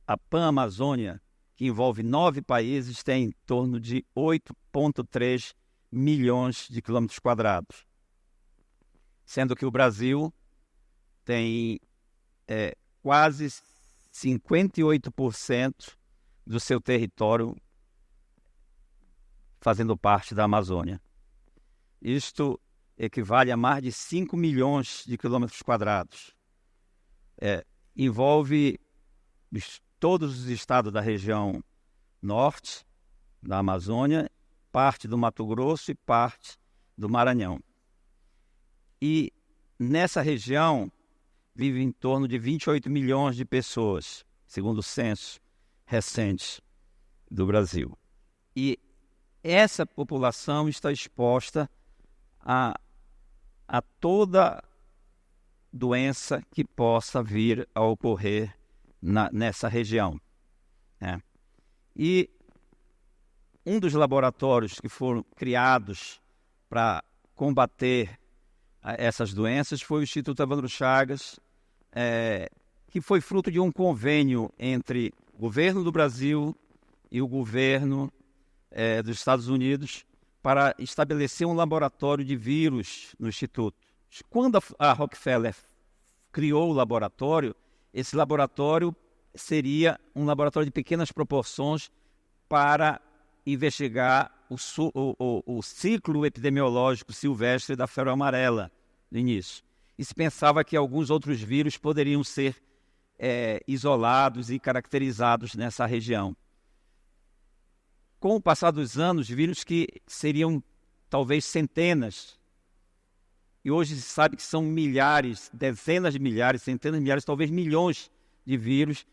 a Pan-Amazônia, que envolve 9 países, tem em torno de 8,3 milhões de quilômetros quadrados, sendo que o Brasil tem quase 58% do seu território fazendo parte da Amazônia. Isto equivale a mais de 5 milhões de quilômetros quadrados. Envolve todos os estados da região norte da Amazônia, parte do Mato Grosso e parte do Maranhão. E nessa região vive em torno de 28 milhões de pessoas, segundo o censo recente do Brasil. E essa população está exposta a toda doença que possa vir a ocorrer nessa região. E um dos laboratórios que foram criados para combater essas doenças foi o Instituto Evandro Chagas, que foi fruto de um convênio entre o governo do Brasil e o governo dos Estados Unidos para estabelecer um laboratório de vírus no Instituto. Quando a Rockefeller criou o laboratório, esse laboratório seria um laboratório de pequenas proporções para investigar o ciclo epidemiológico silvestre da febre amarela no início. E se pensava que alguns outros vírus poderiam ser isolados e caracterizados nessa região. Com o passar dos anos, vírus que seriam talvez centenas, e hoje se sabe que são milhares, dezenas de milhares, centenas de milhares, talvez milhões de vírus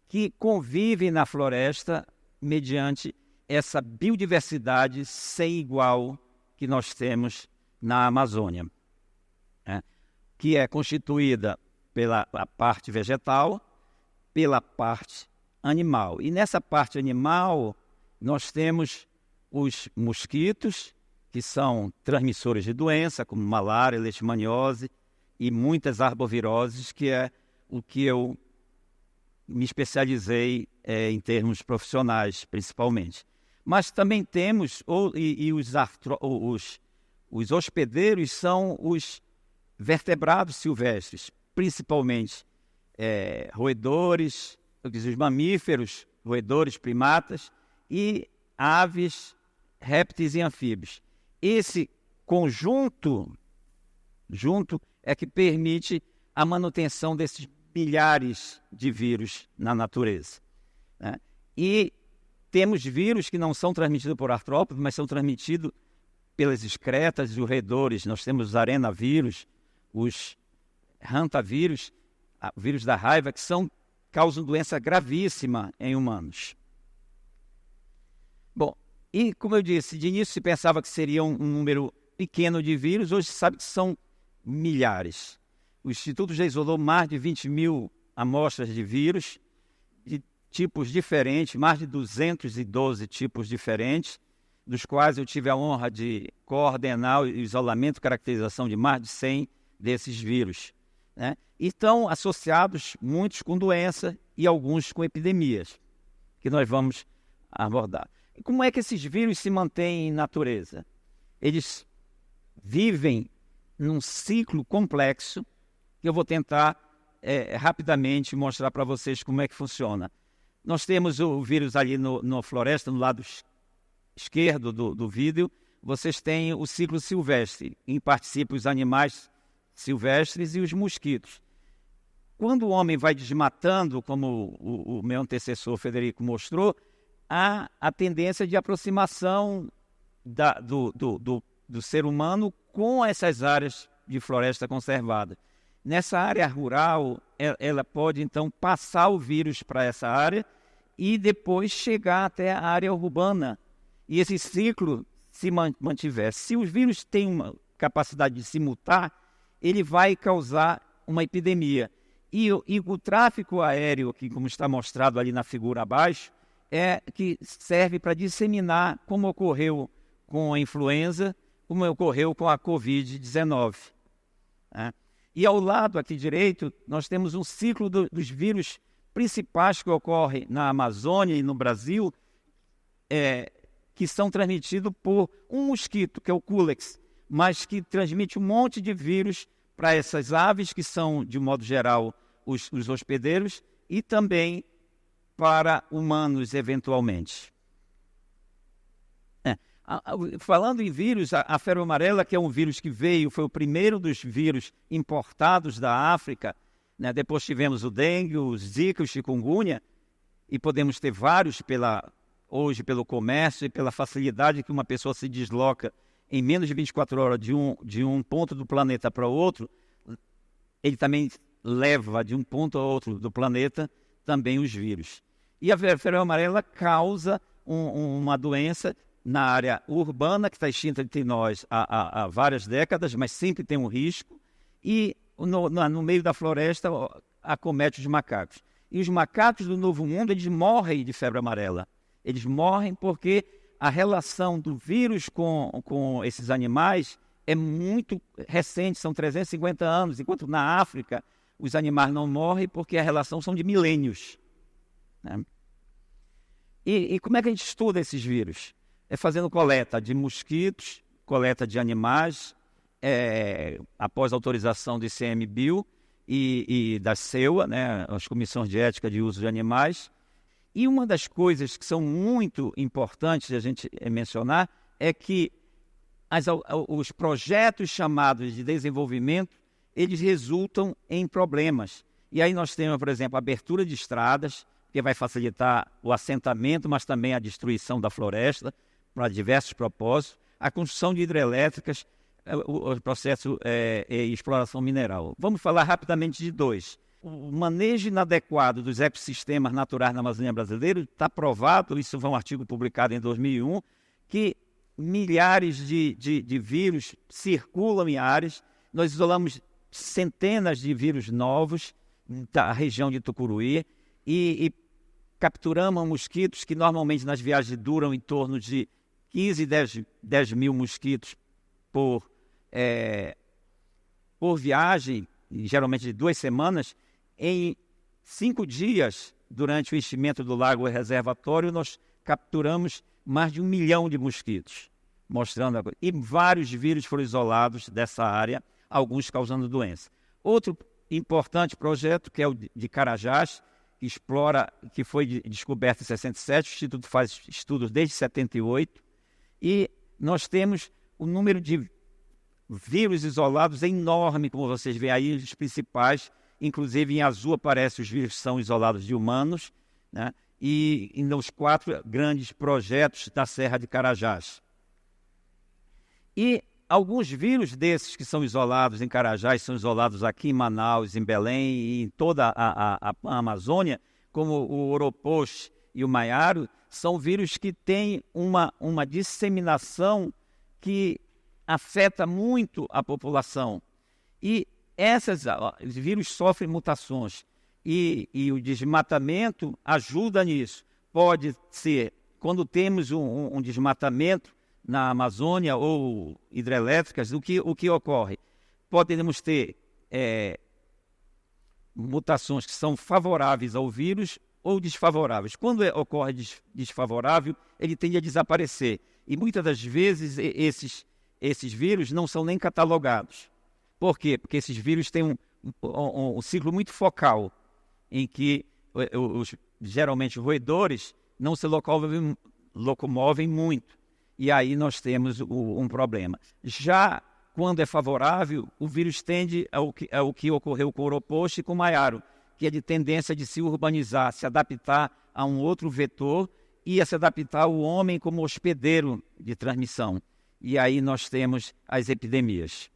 que convivem na floresta mediante essa biodiversidade sem igual que nós temos na Amazônia, que é constituída pela parte vegetal, pela parte animal. E nessa parte animal, nós temos os mosquitos, que são transmissores de doença, como malária, leishmaniose e muitas arboviroses, que é o que eu me especializei em termos profissionais, principalmente. Mas também temos, os hospedeiros são os vertebrados silvestres, principalmente roedores, os mamíferos, roedores, primatas, e aves, répteis e anfíbios. Esse conjunto é que permite a manutenção desses milhares de vírus na natureza. E temos vírus que não são transmitidos por artrópodes, mas são transmitidos pelas excretas e os roedores. Nós temos os arenavírus, os hantavírus, o vírus da raiva, que causam doença gravíssima em humanos. Bom, e como eu disse, de início se pensava que seria um número pequeno de vírus, hoje se sabe que são milhares. O Instituto já isolou mais de 20 mil amostras de vírus, de tipos diferentes, mais de 212 tipos diferentes, dos quais eu tive a honra de coordenar o isolamento e caracterização de mais de 100 desses vírus. E estão associados muitos com doença e alguns com epidemias, que nós vamos abordar. E como é que esses vírus se mantêm em natureza? Eles vivem num ciclo complexo, que eu vou tentar rapidamente mostrar para vocês como é que funciona. Nós temos o vírus ali na floresta, no lado esquerdo do vídeo, vocês têm o ciclo silvestre, em participam os animais silvestres e os mosquitos. Quando o homem vai desmatando, como o meu antecessor Federico mostrou, há a tendência de aproximação do ser humano com essas áreas de floresta conservada. Nessa área rural, ela pode, então, passar o vírus para essa área e depois chegar até a área urbana. E esse ciclo se mantiver. Se os vírus têm uma capacidade de se mutar, ele vai causar uma epidemia. E o tráfego aéreo, que, como está mostrado ali na figura abaixo, que serve para disseminar, como ocorreu com a influenza, como ocorreu com a Covid-19. E ao lado aqui direito, nós temos um ciclo dos vírus principais que ocorrem na Amazônia e no Brasil que são transmitidos por um mosquito, que é o Culex, mas que transmite um monte de vírus para essas aves, que são, de modo geral, os hospedeiros, e também para humanos, eventualmente. Falando em vírus, a febre amarela, que é um vírus que foi o primeiro dos vírus importados da África, né? Depois tivemos o dengue, o zika, o chikungunya, e podemos ter vários hoje pelo comércio e pela facilidade que uma pessoa se desloca em menos de 24 horas de um ponto do planeta para o outro. Ele também leva de um ponto a outro do planeta também os vírus. E a febre amarela causa uma doença na área urbana, que está extinta entre nós há várias décadas, mas sempre tem um risco, e no meio da floresta acomete os macacos. E os macacos do Novo Mundo, eles morrem de febre amarela. Eles morrem porque a relação do vírus com esses animais é muito recente, são 350 anos, enquanto na África os animais não morrem porque a relação são de milênios, né? E como é que a gente estuda esses vírus? É fazendo coleta de mosquitos, coleta de animais, após autorização do ICMBio e da CEUA, né, as comissões de ética de uso de animais. E uma das coisas que são muito importantes de a gente mencionar é que os projetos chamados de desenvolvimento, eles resultam em problemas. E aí nós temos, por exemplo, a abertura de estradas, que vai facilitar o assentamento, mas também a destruição da floresta, para diversos propósitos, a construção de hidrelétricas, o processo e exploração mineral. Vamos falar rapidamente de dois. O manejo inadequado dos ecossistemas naturais na Amazônia brasileira está provado, isso foi um artigo publicado em 2001, que milhares de vírus circulam em áreas. Nós isolamos centenas de vírus novos da região de Tucuruí e capturamos mosquitos que normalmente nas viagens duram em torno de 15, 10 mil mosquitos por viagem, geralmente de 2 semanas. Em 5 dias, durante o enchimento do lago reservatório, nós capturamos mais de 1 milhão de mosquitos, mostrando e vários vírus foram isolados dessa área, alguns causando doença. Outro importante projeto, que é o de Carajás, que foi descoberto em 67, o Instituto faz estudos desde 78, e nós temos o número de vírus isolados é enorme, como vocês veem aí, os principais. Inclusive, em azul aparecem os vírus que são isolados de humanos, né? E nos 4 grandes projetos da Serra de Carajás. E alguns vírus desses que são isolados em Carajás, são isolados aqui em Manaus, em Belém e em toda a Amazônia, como o Oropouche e o Maiaro, são vírus que têm uma disseminação que afeta muito a população. E os vírus sofrem mutações e o desmatamento ajuda nisso. Pode ser, quando temos um desmatamento na Amazônia ou hidrelétricas, o que ocorre? Podemos ter mutações que são favoráveis ao vírus ou desfavoráveis. Quando ocorre desfavorável, ele tende a desaparecer. E muitas das vezes esses vírus não são nem catalogados. Por quê? Porque esses vírus têm um ciclo muito focal, em que geralmente os roedores não se locomovem muito. E aí nós temos um problema. Já quando é favorável, o vírus tende ao que ocorreu com o Oropouche e com o Maiaro, que é de tendência de se urbanizar, se adaptar a um outro vetor e a se adaptar ao homem como hospedeiro de transmissão. E aí nós temos as epidemias,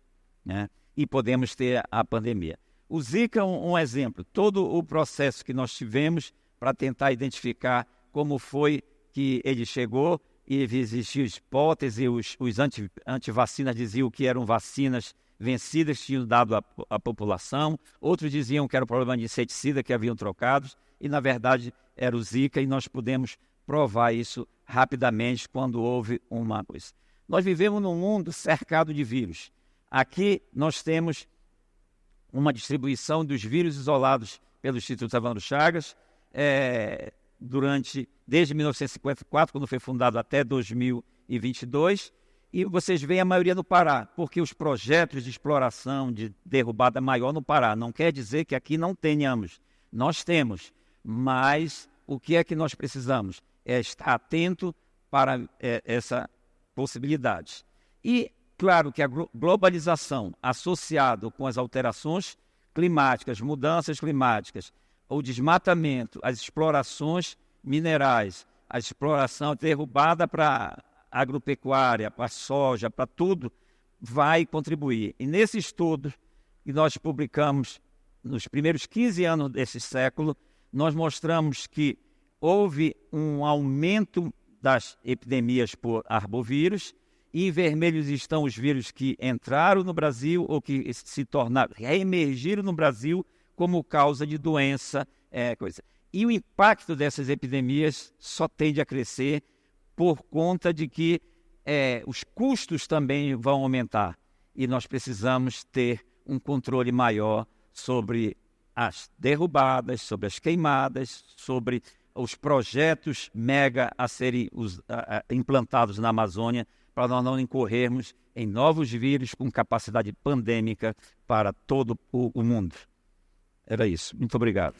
né? E podemos ter a pandemia. O Zika é um exemplo. Todo o processo que nós tivemos para tentar identificar como foi que ele chegou, e existia hipótese, os antivacinas diziam que eram vacinas vencidas que tinham dado à população, outros diziam que era um problema de inseticida que haviam trocados, e na verdade era o Zika, e nós pudemos provar isso rapidamente quando houve uma coisa. Nós vivemos num mundo cercado de vírus. Aqui nós temos uma distribuição dos vírus isolados pelo Instituto Evandro Chagas, desde 1954, quando foi fundado, até 2022, e vocês veem a maioria no Pará, porque os projetos de exploração, de derrubada maior no Pará. Não quer dizer que aqui não tenhamos, nós temos, mas o que é que nós precisamos? É estar atento para essa possibilidade. E, claro, que a globalização associada com as alterações climáticas, mudanças climáticas, o desmatamento, as explorações minerais, a exploração derrubada para agropecuária, para soja, para tudo, vai contribuir. E nesse estudo que nós publicamos nos primeiros 15 anos desse século, nós mostramos que houve um aumento das epidemias por arbovírus, e em vermelhos estão os vírus que entraram no Brasil ou que se tornaram, reemergiram no Brasil como causa de doença, coisa. E o impacto dessas epidemias só tende a crescer por conta de que os custos também vão aumentar. E nós precisamos ter um controle maior sobre as derrubadas, sobre as queimadas, sobre os projetos mega a serem implantados na Amazônia, para nós não incorrermos em novos vírus com capacidade pandêmica para todo o mundo. Era isso. Muito obrigado.